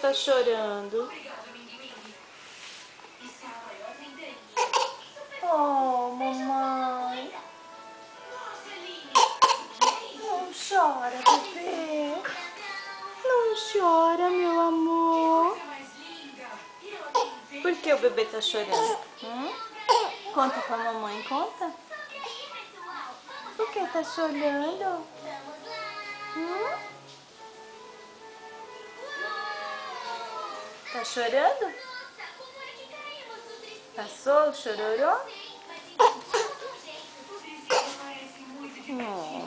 tá chorando? Oh, mamãe. Não chora, bebê. Não chora, meu amor. Por que o bebê tá chorando? Conta pra mamãe, conta. Por que tá chorando? Tá chorando? Passou o chororô?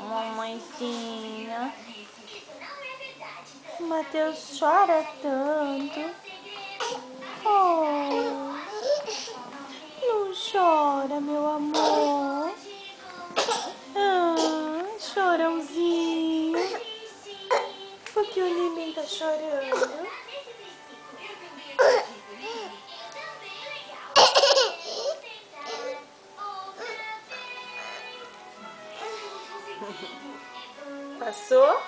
Mamãezinha. Matheus chora tanto. Oh, não chora, meu amor. Chorãozinho. Por que o neném tá chorando? Passou?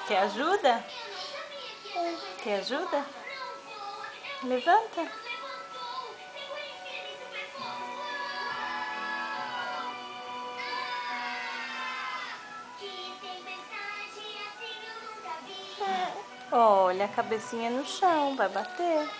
Quer ajuda? Quer ajuda? Levanta. Olha a cabecinha no chão, vai bater.